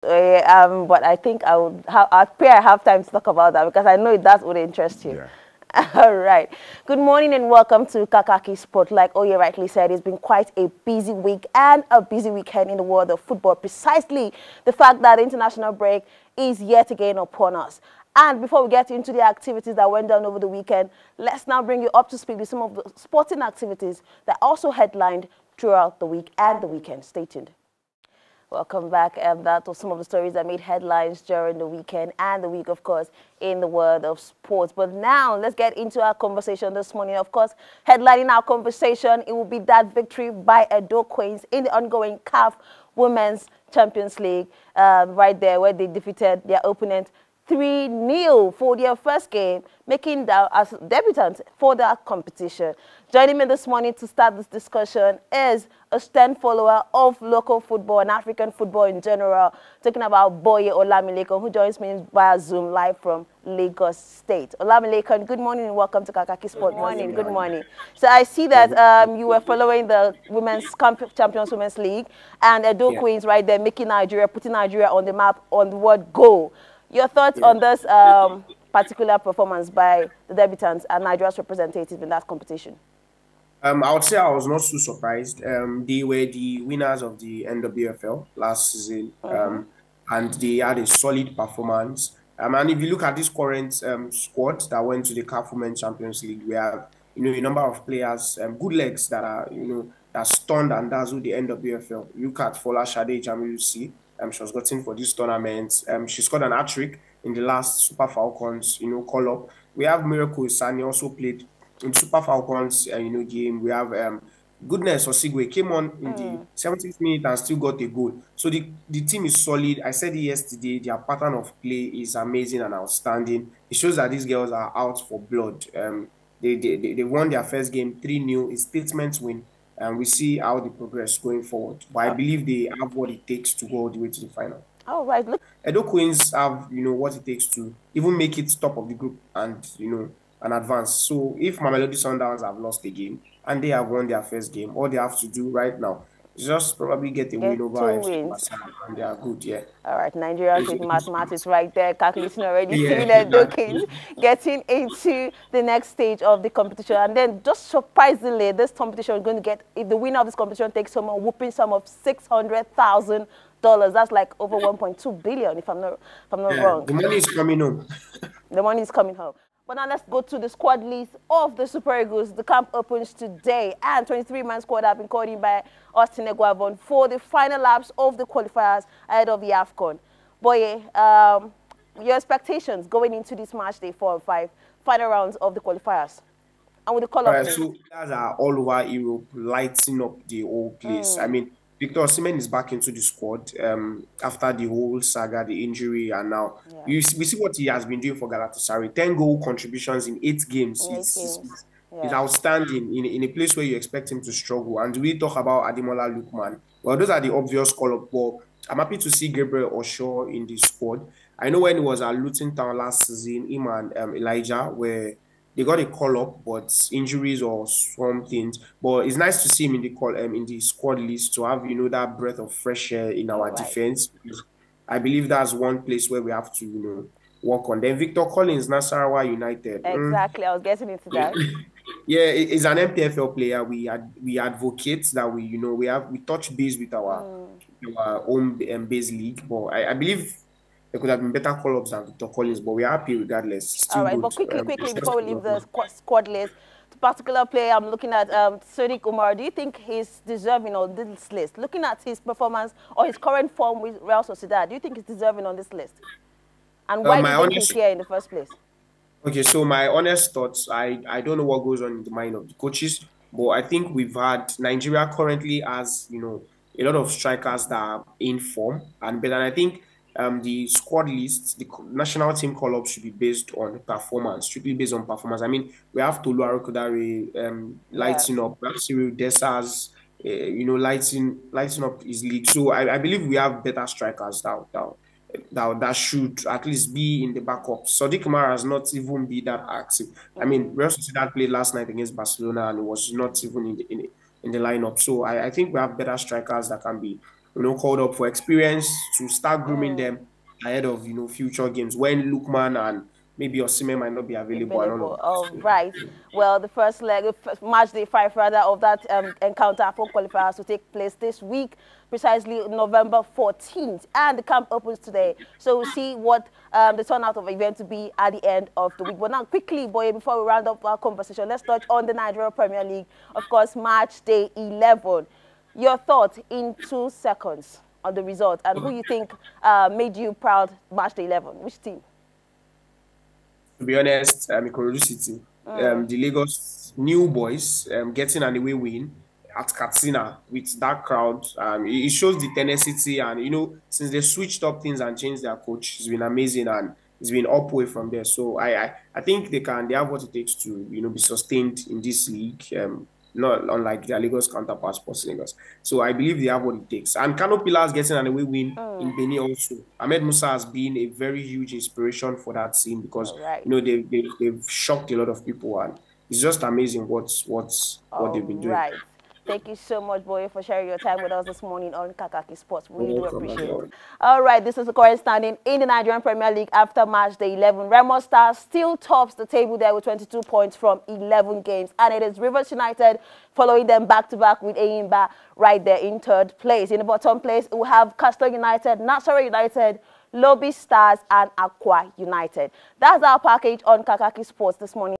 But I think I pray I have time to talk about that because I know that would interest you. Yeah. All right. Good morning and welcome to KAKAKI Sport. Like Oye rightly said, it's been quite a busy week and a busy weekend in the world of football. Precisely the fact that the international break is yet again upon us. And before we get into the activities that went down over the weekend, let's now bring you up to speed with some of the sporting activities that also headlined throughout the week and the weekend. Stay tuned. Welcome back. That was some of the stories that made headlines during the weekend and the week, of course, in the world of sports. But now, let's get into our conversation this morning. Of course, headlining our conversation, it will be that victory by Edo Queens in the ongoing CAF Women's Champions League, right there, where they defeated their opponent 3-0 for their first game, making them as debutants for that competition. Joining me this morning to start this discussion is a stern follower of local football and African football in general, talking about Boye Olamilekan, who joins me via Zoom live from Lagos State. Olamilekan, good morning and welcome to KAKAKI Sport. Good morning. So I see that you were following the Champions Women's League, and Edo Queens right there making Nigeria, putting Nigeria on the map on the word go. Your thoughts on this particular performance by the debutants and Nigeria's representative in that competition? I would say I was not too surprised. They were the winners of the NWFL last season, and they had a solid performance. And if you look at this current squad that went to the CAF Women's Champions League, we have a number of players, good legs that are that stunned and dazzled the NWFL. Look at Fola Shade Jamilusi. She was gotten for this tournament. She scored an hat-trick in the last Super Falcons, call-up. We have Miracle Sani also played in Super Falcons, game. We have Goodness Osigwe came on in the 70th minute and still got a goal. So the team is solid. I said it yesterday, their pattern of play is amazing and outstanding. It shows that these girls are out for blood. They won their first game 3-0. It's statement win. And we see how they progress going forward. But I believe they have what it takes to go all the way to the final. All right. Look, Edo Queens have, what it takes to even make it top of the group and, and advance. So if Mamelodi Sundowns have lost the game and they have won their first game, all they have to do right now is just probably get a win over FC and they are good, yeah. All right, Nigeria with mathematics right there, calculating already, seeing Edo Queens getting into the next stage of the competition. And then just surprisingly, this competition is going to get, if the winner of this competition takes home a whooping sum of $600,000. That's like over 1.2 billion, if I'm not wrong. The money is coming home. The money is coming home. But now let's go to the squad list of the Super Eagles. The camp opens today, and 23-man squad have been called in by Austin Eguavon for the final laps of the qualifiers ahead of the AFCON. Boye, your expectations going into this match day 4 and 5, final rounds of the qualifiers, and with the call-up. So players are all over Europe, lighting up the whole place. I mean, Victor Osimhen is back into the squad after the whole saga, the injury, and now we see what he has been doing for Galatasaray. 10 goal contributions in 8 games. It's outstanding in a place where you expect him to struggle. And we talk about Ademola Lookman. Well, those are the obvious call-up. But I'm happy to see Gabriel Osho in the squad. I know when he was at Luton Town last season, him and Elijah where they got a call-up, but injuries or some things. But it's nice to see him in the in the squad list to have that breath of fresh air in our defense. I believe that's one place where we have to work on. Then Victor Collins, Nasarawa United. Exactly, I was getting into that. Yeah, he's an MPFL player. We advocate that we touch base with our own base league, but I believe there could have been better call-ups than Victor Collins, but we're happy regardless. All right, but quickly, before we leave the squad list, the particular player I'm looking at, Sadiq Umar, do you think he's deserving on this list? Looking at his performance or his current form with Real Sociedad, do you think he's deserving on this list? And why do you think he's here in the first place? Okay, so my honest thoughts, I don't know what goes on in the mind of the coaches, but I think Nigeria currently has, a lot of strikers that are in form, and I think the squad lists, the national team call-up should be based on performance, strictly based on performance. I mean, we have Tolu Arokodare lighting up, we have Cyril Dessers, lighting up his league. So I believe we have better strikers that should at least be in the backup. Sadiq Umar has not even been that active. I mean, Real Sociedad played last night against Barcelona and it was not even in the lineup. So I think we have better strikers that can be called up for experience to start grooming them ahead of future games when Lookman and maybe Osimhen might not be available and all of Available. that. All So, right. Well, the first leg, match day 5 rather, of that encounter for qualifiers to take place this week, precisely November 14th, and the camp opens today. So we'll see what the turnout of the event to be at the end of the week. But now, quickly, boy, before we round up our conversation, let's touch on the Nigeria Premier League. Of course, match day 11. Your thoughts in 2 seconds on the result and who you think made you proud match day 11. Which team? to be honest, Ikorodu City, the Lagos new boys getting an away win at Katsina with that crowd. It shows the tenacity, and since they switched up things and changed their coach, it's been amazing and it's been upway from there. So I think they have what it takes to be sustained in this league. Not unlike their Lagos counterparts, Sports Lagos. So I believe they have what it takes. And Kano Pillars getting an away win in Benin also. Ahmed Musa has been a very huge inspiration for that team because All right. they've shocked a lot of people, and it's just amazing what they've been doing. Right. Thank you so much, Boye, for sharing your time with us this morning on KAKAKI Sports. We really do Welcome as appreciate well. it. All right, this is the current standing in the Nigerian Premier League after match day 11. Remo Stars still tops the table there with 22 points from 11 games. And it is Rivers United following them back-to-back with Eyimba right there in 3rd place. In the bottom place, we have Castor United, Nasarawa United, Lobby Stars, and Aqua United. That's our package on KAKAKI Sports this morning.